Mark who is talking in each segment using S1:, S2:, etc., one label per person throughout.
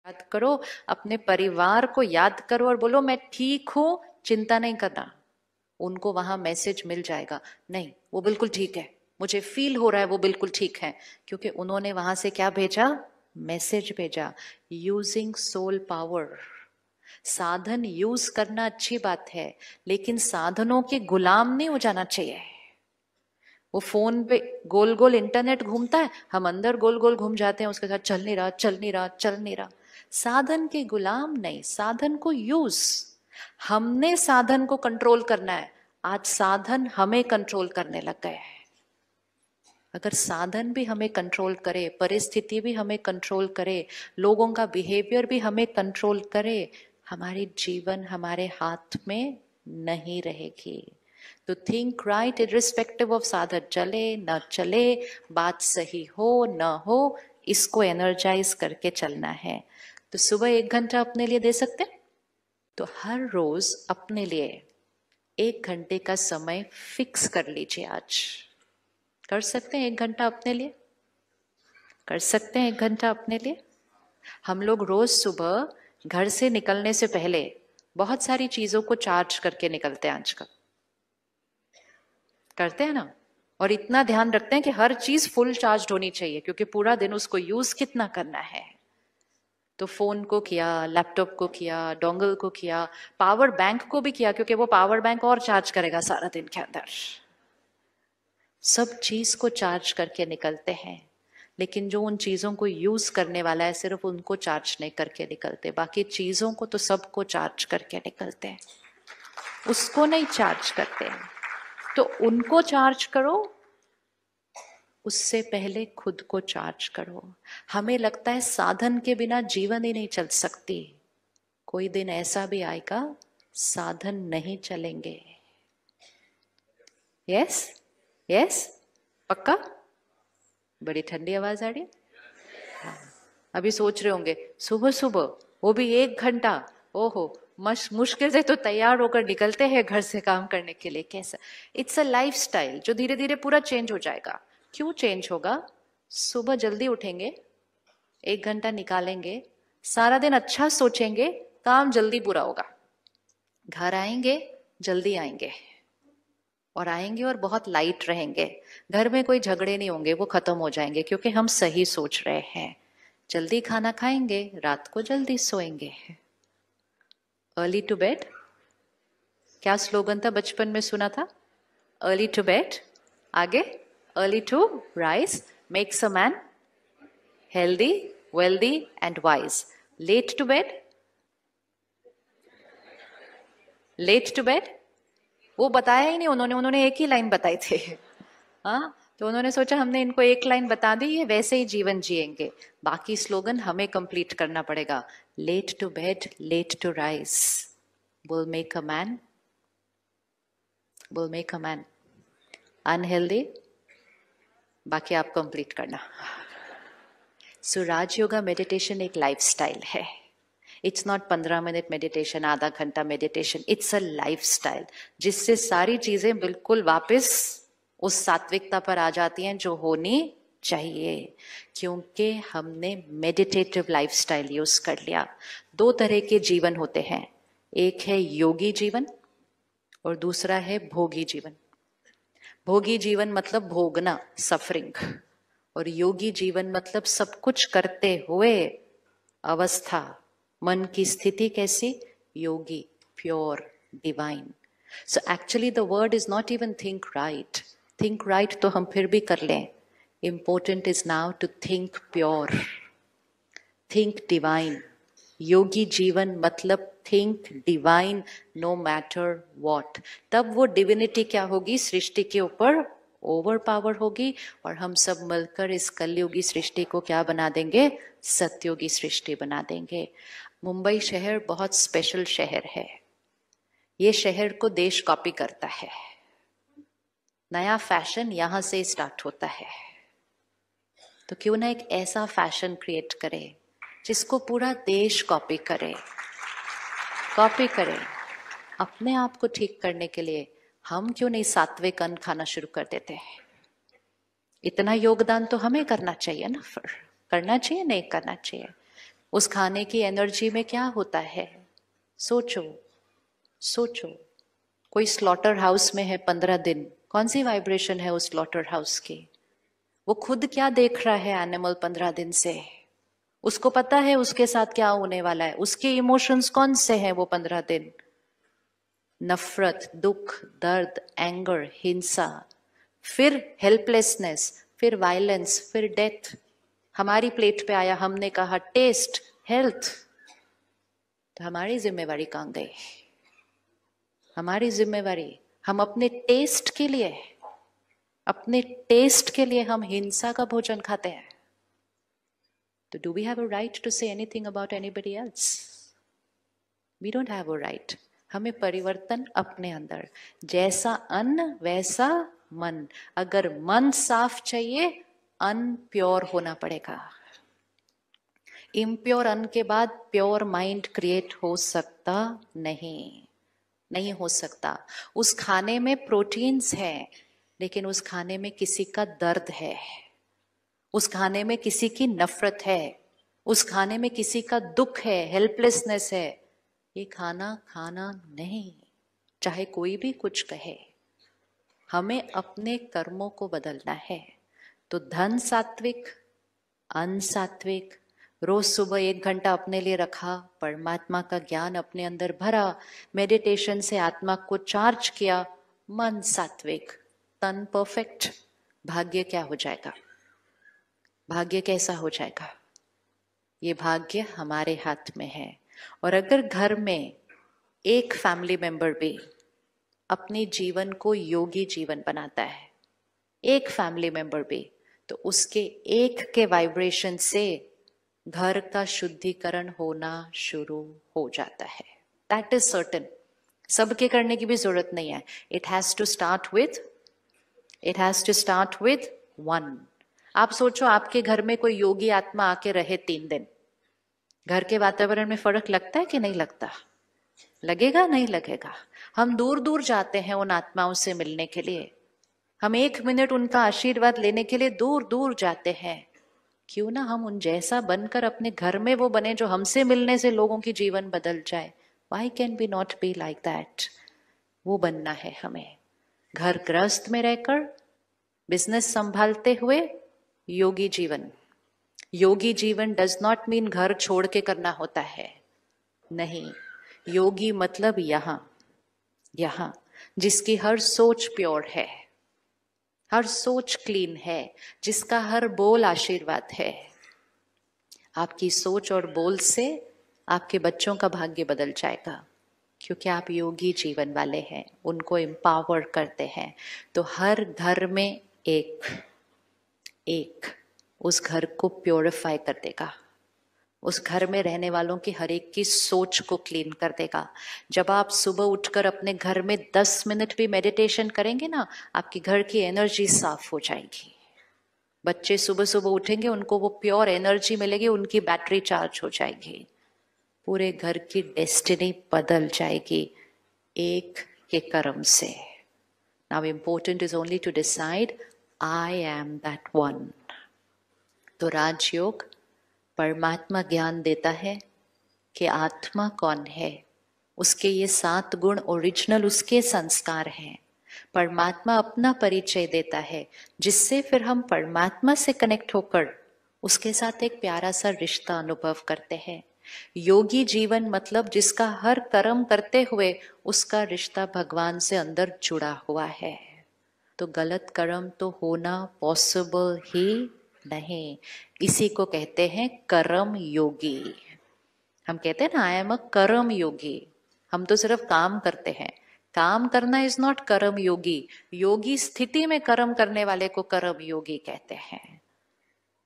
S1: याद करो, अपने परिवार को याद करो और बोलो मैं ठीक हूं, चिंता नहीं करना। उनको वहां मैसेज मिल जाएगा, नहीं वो बिल्कुल ठीक है, मुझे फील हो रहा है वो बिल्कुल ठीक है, क्योंकि उन्होंने वहां से क्या भेजा, मैसेज भेजा। Using soul power. साधन यूज करना अच्छी बात है, लेकिन साधनों के गुलाम नहीं हो जाना चाहिए। वो फोन पे गोल गोल इंटरनेट घूमता है, हम अंदर गोल गोल घूम जाते हैं उसके साथ, चल नहीं रहा चल नहीं रहा चल नहीं रहा। साधन के गुलाम नहीं, साधन को यूज। हमने साधन को कंट्रोल करना है, आज साधन हमें कंट्रोल करने लग गए हैं। अगर साधन भी हमें कंट्रोल करे, परिस्थिति भी हमें कंट्रोल करे, लोगों का बिहेवियर भी हमें कंट्रोल करे, हमारी जीवन हमारे हाथ में नहीं रहेगी। तो थिंक राइट इरिस्पेक्टिव ऑफ साधन चले न चले, बात सही हो न हो, इसको एनर्जाइज करके चलना है। तो सुबह 1 घंटा अपने लिए दे सकते हैं, तो हर रोज अपने लिए 1 घंटे का समय फिक्स कर लीजिए। आज कर सकते हैं 1 घंटा अपने लिए, कर सकते हैं 1 घंटा अपने लिए। हम लोग रोज सुबह घर से निकलने से पहले बहुत सारी चीजों को चार्ज करके निकलते हैं आजकल, करते हैं ना। और इतना ध्यान रखते हैं कि हर चीज फुल चार्ज होनी चाहिए, क्योंकि पूरा दिन उसको यूज कितना करना है। तो फोन को किया, लैपटॉप को किया, डोंगल को किया, पावर बैंक को भी किया, क्योंकि वो पावर बैंक और चार्ज करेगा सारा दिन के अंदर। सब चीज को चार्ज करके निकलते हैं, लेकिन जो उन चीजों को यूज करने वाला है सिर्फ उनको चार्ज नहीं करके निकलते, बाकी चीजों को तो सबको चार्ज करके निकलते हैं, उसको नहीं चार्ज करते हैं। तो उनको चार्ज करो, उससे पहले खुद को चार्ज करो। हमें लगता है साधन के बिना जीवन ही नहीं चल सकती, कोई दिन ऐसा भी आएगा साधन नहीं चलेंगे। यस यस, पक्का। बड़ी ठंडी आवाज आ रही है। हाँ। अभी सोच रहे होंगे सुबह सुबह वो भी 1 घंटा, ओहो मुश्किल से तो तैयार होकर निकलते हैं घर से काम करने के लिए, कैसा। इट्स अ लाइफ स्टाइल जो धीरे धीरे पूरा चेंज हो जाएगा। क्यों चेंज होगा? सुबह जल्दी उठेंगे, 1 घंटा निकालेंगे, सारा दिन अच्छा सोचेंगे, काम जल्दी पूरा होगा। घर आएंगे जल्दी आएंगे, और आएंगे और बहुत लाइट रहेंगे। घर में कोई झगड़े नहीं होंगे, वो खत्म हो जाएंगे, क्योंकि हम सही सोच रहे हैं। जल्दी खाना खाएंगे, रात को जल्दी सोएंगे। अर्ली टू बेड, क्या स्लोगन था बचपन में सुना था? अर्ली टू बेड, आगे early to rise makes a man healthy wealthy and wise. Late to bed, late to bed वो बताया ही नहीं उन्होंने, उन्होंने एक ही लाइन बताई थी। हाँ, तो उन्होंने सोचा हमने इनको एक लाइन बता दी, ये वैसे ही जीवन जिएंगे, बाकी स्लोगन हमें कंप्लीट करना पड़ेगा। Late to bed late to rise will make a man, will make a man unhealthy, बाकी आप कंप्लीट करना। सो राजयोगा मेडिटेशन एक लाइफस्टाइल है। इट्स नॉट 15 मिनट मेडिटेशन, आधा घंटा मेडिटेशन, इट्स अ लाइफस्टाइल, जिससे सारी चीजें बिल्कुल वापस उस सात्विकता पर आ जाती हैं जो होनी चाहिए, क्योंकि हमने मेडिटेटिव लाइफस्टाइल यूज कर लिया। 2 तरह के जीवन होते हैं, एक है योगी जीवन और दूसरा है भोगी जीवन। भोगी जीवन मतलब भोगना, सफरिंग, और योगी जीवन मतलब सब कुछ करते हुए अवस्था, मन की स्थिति कैसी? योगी, pure, divine. So actually the word is not even think right. Think right तो हम फिर भी कर लें, important is now to think pure, think divine. योगी जीवन मतलब think divine no matter what. तब वो डिविनिटी क्या होगी? सृष्टि के ऊपर ओवर पावर होगी, और हम सब मिलकर इस कलयुगी सृष्टि को क्या बना देंगे? सत्योगी सृष्टि बना देंगे। मुंबई शहर बहुत स्पेशल शहर है, ये शहर को देश कॉपी करता है, नया फैशन यहां से स्टार्ट होता है। तो क्यों ना एक ऐसा फैशन क्रिएट करें जिसको पूरा देश कॉपी करे, कॉपी करे। अपने आप को ठीक करने के लिए हम क्यों नहीं सात्विक अन्न खाना शुरू कर देते हैं? इतना योगदान तो हमें करना चाहिए ना, फिर करना चाहिए नहीं करना चाहिए? उस खाने की एनर्जी में क्या होता है? सोचो सोचो। कोई स्लॉटर हाउस में है 15 दिन, कौन सी वाइब्रेशन है उस स्लॉटर हाउस की? वो खुद क्या देख रहा है एनिमल 15 दिन से? उसको पता है उसके साथ क्या होने वाला है। उसके इमोशंस कौन से हैं वो 15 दिन? नफरत, दुख, दर्द, एंगर, हिंसा, फिर हेल्पलेसनेस, फिर वायलेंस, फिर डेथ। हमारी प्लेट पे आया, हमने कहा टेस्ट, हेल्थ। तो हमारी जिम्मेवारी कहाँ गई? हमारी जिम्मेवारी, हम अपने टेस्ट के लिए, अपने टेस्ट के लिए हम हिंसा का भोजन खाते हैं। तो do we have a right to say anything about anybody else? We don't have a right. हमें परिवर्तन अपने अंदर, जैसा अन्न वैसा मन। अगर मन साफ चाहिए, अन्न प्योर होना पड़ेगा। इम्प्योर अन्न के बाद प्योर माइंड क्रिएट हो सकता नहीं, नहीं हो सकता। उस खाने में प्रोटीन्स है, लेकिन उस खाने में किसी का दर्द है, उस खाने में किसी की नफरत है, उस खाने में किसी का दुख है, हेल्पलेसनेस है। ये खाना खाना नहीं, चाहे कोई भी कुछ कहे। हमें अपने कर्मों को बदलना है। तो धन सात्विक, अन्न सात्विक, रोज सुबह 1 घंटा अपने लिए रखा, परमात्मा का ज्ञान अपने अंदर भरा, मेडिटेशन से आत्मा को चार्ज किया, मन सात्विक, तन परफेक्ट। भाग्य क्या हो जाएगा? भाग्य कैसा हो जाएगा? ये भाग्य हमारे हाथ में है। और अगर घर में एक फैमिली मेंबर भी अपने जीवन को योगी जीवन बनाता है, एक फैमिली मेंबर भी, तो उसके एक के वाइब्रेशन से घर का शुद्धिकरण होना शुरू हो जाता है। That is certain. सबके करने की भी जरूरत नहीं है। It has to start with one. आप सोचो, आपके घर में कोई योगी आत्मा आके रहे 3 दिन, घर के वातावरण में फर्क लगता है कि नहीं लगता? लगेगा, नहीं लगेगा? हम दूर दूर जाते हैं उन आत्माओं से मिलने के लिए, हम 1 मिनट उनका आशीर्वाद लेने के लिए दूर दूर जाते हैं। क्यों ना हम उन जैसा बनकर अपने घर में वो बने जो हमसे मिलने से लोगों की जीवन बदल जाए। Why can we not be like that? वो बनना है हमें। घर गृहस्थ में रहकर, बिजनेस संभालते हुए योगी जीवन। योगी जीवन डज नॉट मीन घर छोड़ के करना होता है, नहीं। योगी मतलब यहां जिसकी हर सोच प्योर है, हर सोच क्लीन है, जिसका हर बोल आशीर्वाद है। आपकी सोच और बोल से आपके बच्चों का भाग्य बदल जाएगा, क्योंकि आप योगी जीवन वाले हैं, उनको एम्पावर करते हैं। तो हर घर में एक उस घर को प्योरीफाई कर देगा, उस घर में रहने वालों की हर एक की सोच को क्लीन कर देगा। जब आप सुबह उठकर अपने घर में 10 मिनट भी मेडिटेशन करेंगे ना, आपकी घर की एनर्जी साफ हो जाएगी। बच्चे सुबह सुबह उठेंगे, उनको वो प्योर एनर्जी मिलेगी, उनकी बैटरी चार्ज हो जाएगी, पूरे घर की डेस्टिनी बदल जाएगी एक के कर्म से। Now important is only to decide I am that one. तो राजयोग परमात्मा ज्ञान देता है कि आत्मा कौन है, उसके ये 7 गुण ओरिजिनल उसके संस्कार हैं। परमात्मा अपना परिचय देता है, जिससे फिर हम परमात्मा से कनेक्ट होकर उसके साथ एक प्यारा सा रिश्ता अनुभव करते हैं। योगी जीवन मतलब जिसका हर कर्म करते हुए उसका रिश्ता भगवान से अंदर जुड़ा हुआ है। तो गलत कर्म तो होना पॉसिबल ही नहीं। इसी को कहते हैं कर्म योगी। हम कहते हैं ना, आई एम अ कर्म योगी। हम तो सिर्फ काम करते हैं। काम करना इज नॉट कर्म योगी। योगी स्थिति में कर्म करने वाले को कर्म योगी कहते हैं।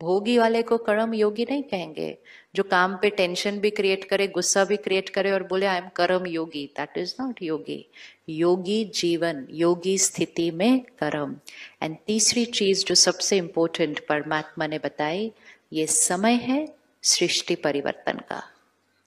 S1: भोगी वाले को कर्म योगी नहीं कहेंगे। जो काम पे टेंशन भी क्रिएट करे, गुस्सा भी क्रिएट करे और बोले आई एम कर्म योगी, दैट इज नॉट योगी। योगी जीवन, योगी स्थिति में कर्म। एंड तीसरी चीज जो सबसे इंपॉर्टेंट परमात्मा ने बताई, ये समय है सृष्टि परिवर्तन का।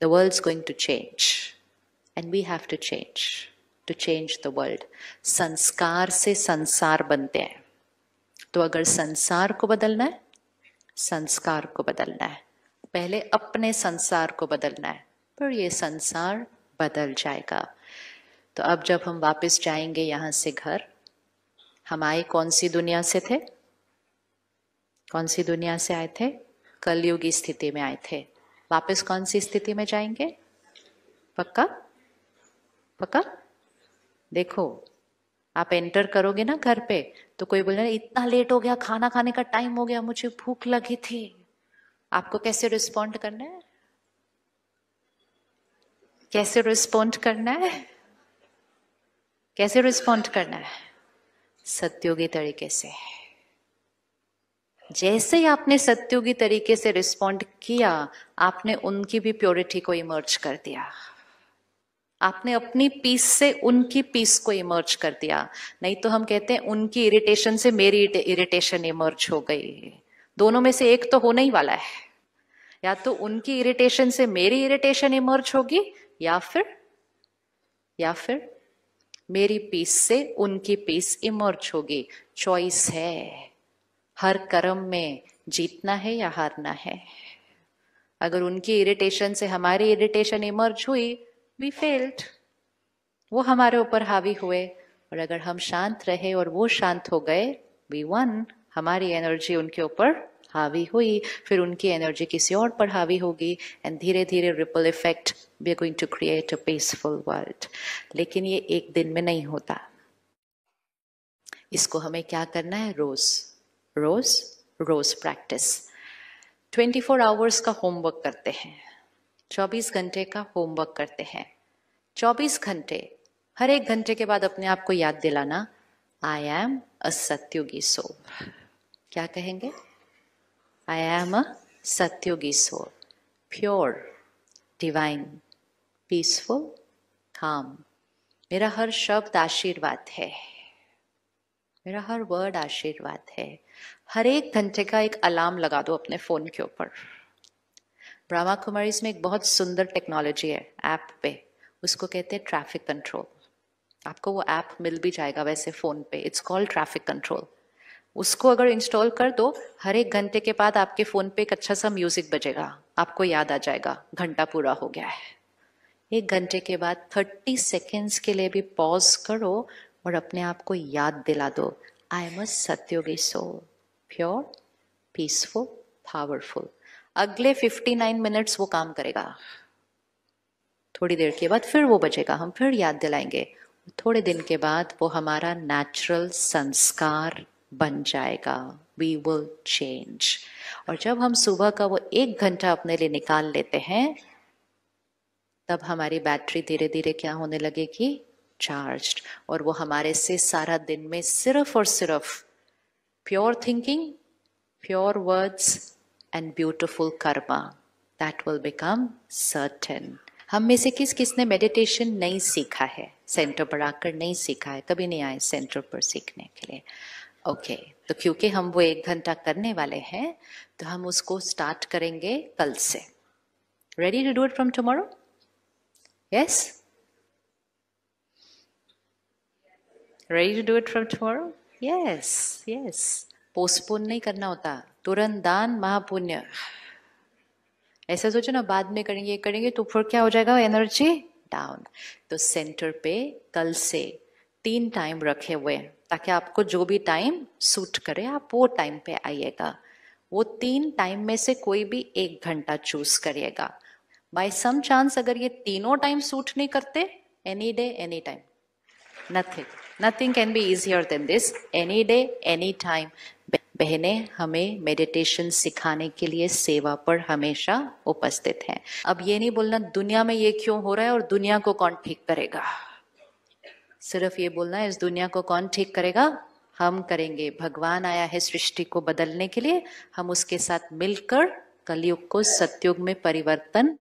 S1: The world is going to change and we have to change the world. संस्कार से संसार बनते हैं। तो अगर संसार को बदलना है, संस्कार को बदलना है। पहले अपने संसार को बदलना है, पर ये संसार बदल जाएगा। तो अब जब हम वापस जाएंगे यहाँ से घर, हम आए कौन सी दुनिया से थे? कौन सी दुनिया से आए थे? कलयुगी स्थिति में आए थे। वापस कौन सी स्थिति में जाएंगे? पक्का? पक्का? देखो, आप एंटर करोगे ना घर पे, तो कोई बोले ना इतना लेट हो गया, खाना खाने का टाइम हो गया, मुझे भूख लगी थी, आपको कैसे रिस्पॉन्ड करना है? कैसे रिस्पॉन्ड करना है? कैसे रिस्पॉन्ड करना है? सत्योगी तरीके से। जैसे ही आपने सत्योगी तरीके से रिस्पॉन्ड किया, आपने उनकी भी प्योरिटी को इमर्ज कर दिया। आपने अपनी पीस से उनकी पीस को इमर्ज कर दिया। नहीं तो हम कहते हैं उनकी इरिटेशन से मेरी इरिटेशन इमर्ज हो गई। दोनों में से एक तो होने ही वाला है। या तो उनकी इरिटेशन से मेरी इरिटेशन इमर्ज होगी, या फिर मेरी पीस से उनकी पीस इमर्ज होगी। चॉइस है। हर कर्म में जीतना है या हारना है। अगर उनकी इरिटेशन से हमारी इरिटेशन इमर्ज हुई, वी फेल्ड, वो हमारे ऊपर हावी हुए। और अगर हम शांत रहे और वो शांत हो गए, वी वन, हमारी एनर्जी उनके ऊपर हावी हुई, फिर उनकी एनर्जी किसी और पर हावी होगी, एंड धीरे धीरे ripple effect, we are going to create a peaceful world. लेकिन ये एक दिन में नहीं होता। इसको हमें क्या करना है? रोज रोज रोज प्रैक्टिस। 24 आवर्स का होमवर्क करते हैं, 24 घंटे का होमवर्क करते हैं। 24 घंटे, हर एक घंटे के बाद अपने आप को याद दिलाना, आई एम अ सत्युगी सोल। क्या कहेंगे? आई एम अ सत्युगी soul, pure, divine, peaceful, calm. मेरा हर शब्द आशीर्वाद है, मेरा हर वर्ड आशीर्वाद है। हर एक घंटे का एक अलार्म लगा दो अपने फोन के ऊपर। ब्रह्मा कुमारीज में एक बहुत सुंदर टेक्नोलॉजी है ऐप पे, उसको कहते हैं ट्रैफिक कंट्रोल। आपको वो ऐप मिल भी जाएगा वैसे फोन पे, इट्स कॉल्ड ट्रैफिक कंट्रोल। उसको अगर इंस्टॉल कर दो, हर एक घंटे के बाद आपके फोन पे एक अच्छा सा म्यूजिक बजेगा, आपको याद आ जाएगा घंटा पूरा हो गया है। एक घंटे के बाद 30 सेकेंड्स के लिए भी पॉज करो और अपने आप को याद दिला दो, आई एम अ सत्योगी सोल, प्योर, पीसफुल, पावरफुल। अगले 59 मिनट्स वो काम करेगा। थोड़ी देर के बाद फिर वो बजेगा, हम फिर याद दिलाएंगे। थोड़े दिन के बाद वो हमारा नेचुरल संस्कार बन जाएगा। We will change. और जब हम सुबह का वो 1 घंटा अपने लिए निकाल लेते हैं, तब हमारी बैटरी धीरे धीरे क्या होने लगेगी? चार्ज्ड। और वो हमारे से सारा दिन में सिर्फ और सिर्फ pure thinking, pure words and beautiful Karma, that will become certain. हम में से किस किसने मेडिटेशन नहीं सीखा है? सेंटर पर आकर नहीं सीखा है, कभी नहीं आए सेंटर पर सीखने के लिए? ओके, तो क्योंकि हम वो 1 घंटा करने वाले हैं, तो हम उसको स्टार्ट करेंगे कल से। Ready to do it from tomorrow? Yes? Ready to do it from tomorrow? Yes, yes. Postpone नहीं करना होता, तुरंत दान महापुण्य। ऐसा सोचो ना, बाद में करेंगे तो फिर क्या हो जाएगा? Energy down. तो सेंटर पे कल से 3 टाइम रखे हुए, ताकि आपको जो भी टाइम सूट करे आप वो टाइम पे आइएगा। वो 3 टाइम में से कोई भी 1 घंटा चूज करिएगा। बाय सम चांस अगर ये तीनों टाइम सूट नहीं करते, any day any time, nothing can be easier than this, any day any time। बहनें हमें मेडिटेशन सिखाने के लिए सेवा पर हमेशा उपस्थित हैं। अब ये नहीं बोलना दुनिया में ये क्यों हो रहा है और दुनिया को कौन ठीक करेगा। सिर्फ ये बोलना है इस दुनिया को कौन ठीक करेगा? हम करेंगे। भगवान आया है सृष्टि को बदलने के लिए, हम उसके साथ मिलकर कलयुग को सतयुग में परिवर्तन